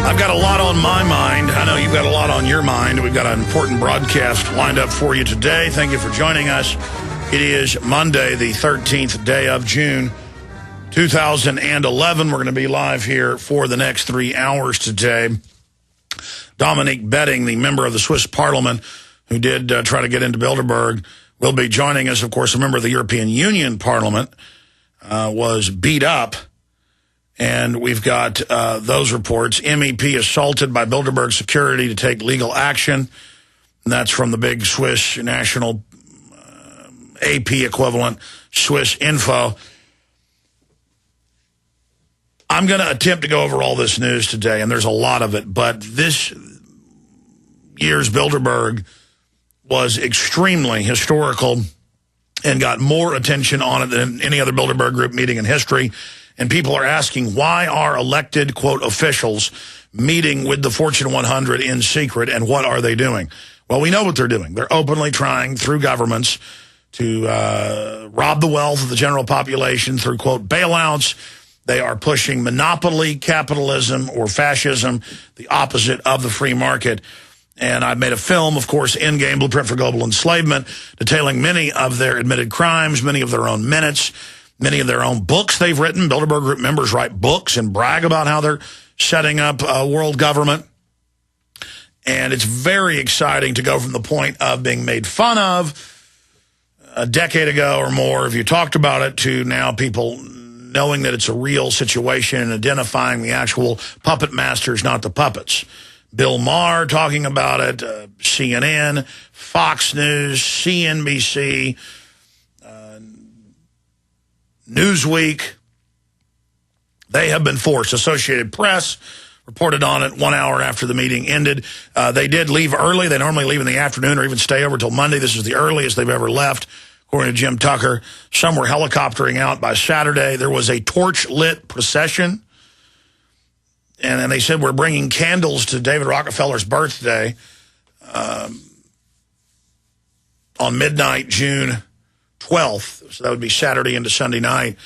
I've got a lot on my mind. I know you've got a lot on your mind. We've got an important broadcast lined up for you today. Thank you for joining us. It is Monday, the 13th day of June, 2011. We're going to be live here for the next 3 hours today. Dominique Betting, the member of the Swiss Parliament who did try to get into Bilderberg, will be joining us. Of course, a member of the European Union Parliament was beat up. And we've got those reports. MEP assaulted by Bilderberg security to take legal action. And that's from the big Swiss national AP equivalent, Swiss Info. I'm going to attempt to go over all this news today, and there's a lot of it. But this year's Bilderberg was extremely historical and got more attention on it than any other Bilderberg group meeting in history. And people are asking, why are elected, quote, officials meeting with the Fortune 100 in secret, and what are they doing? Well, we know what they're doing. They're openly trying, through governments, to rob the wealth of the general population through, quote, bailouts. They are pushing monopoly capitalism or fascism, the opposite of the free market. And I've made a film, of course, Endgame, Blueprint for Global Enslavement, detailing many of their admitted crimes, many of their own minutes, many of their own books they've written. Bilderberg Group members write books and brag about how they're setting up a world government. And it's very exciting to go from the point of being made fun of a decade ago or more, if you talked about it, to now people knowing that it's a real situation and identifying the actual puppet masters, not the puppets. Bill Maher talking about it, CNN, Fox News, CNBC, Newsweek. They have been forced. Associated Press reported on it 1 hour after the meeting ended. They did leave early. They normally leave in the afternoon or even stay over till Monday. This is the earliest they've ever left, according to Jim Tucker. Some were helicoptering out by Saturday. There was a torch-lit procession. And then they said, we're bringing candles to David Rockefeller's birthday on midnight, June 12th. So that would be Saturday into Sunday night.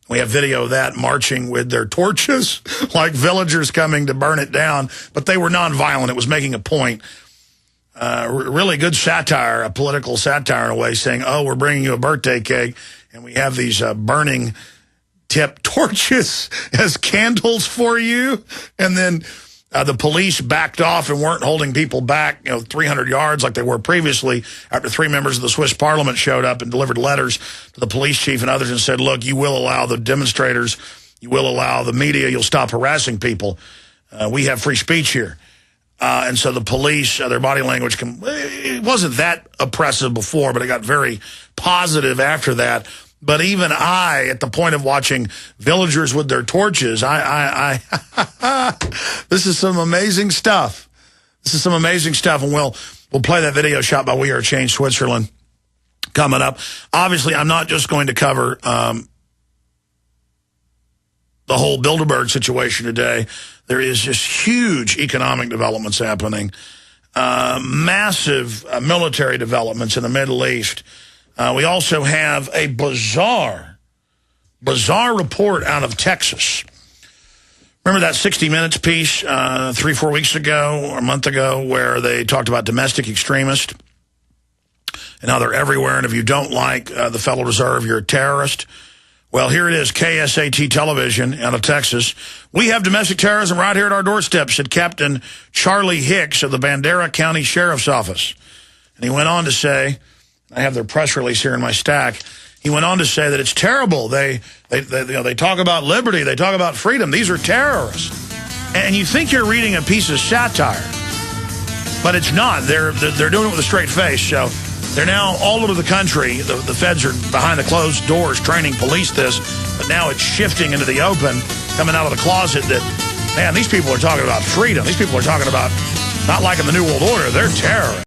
We have video of that marching with their torches, like villagers coming to burn it down. But they were nonviolent. It was making a point. Really good satire, a political satire in a way, saying, oh, we're bringing you a birthday cake, and we have these burning tip torches as candles for you. And then the police backed off and weren't holding people back, 300 yards like they were previously, after 3 members of the Swiss Parliament showed up and delivered letters to the police chief and others and said, look, you will allow the demonstrators, you will allow the media, you'll stop harassing people. We have free speech here. And so the police, their body language, it wasn't that oppressive before, but it got very positive after that. But even I, at the point of watching villagers with their torches, this is some amazing stuff. This is some amazing stuff, and we'll play that video shot by We Are Change Switzerland coming up. Obviously, I'm not just going to cover the whole Bilderberg situation today. There is just huge economic developments happening, massive military developments in the Middle East. We also have a bizarre report out of Texas. Remember that 60 Minutes piece 3-4 weeks ago or a month ago where they talked about domestic extremists and how they're everywhere, and if you don't like the Federal Reserve, you're a terrorist? Well, here it is, KSAT television out of Texas. We have domestic terrorism right here at our doorstep, said Captain Charlie Hicks of the Bandera County Sheriff's Office. And he went on to say, I have their press release here in my stack. He went on to say that it's terrible. They talk about liberty. They talk about freedom. These are terrorists. And you think you're reading a piece of satire, but it's not. They're doing it with a straight face. So they're now all over the country. The feds are behind the closed doors training police this, but now it's shifting into the open, coming out of the closet that, man, these people are talking about freedom. These people are talking about not liking the New World Order. They're terrorists.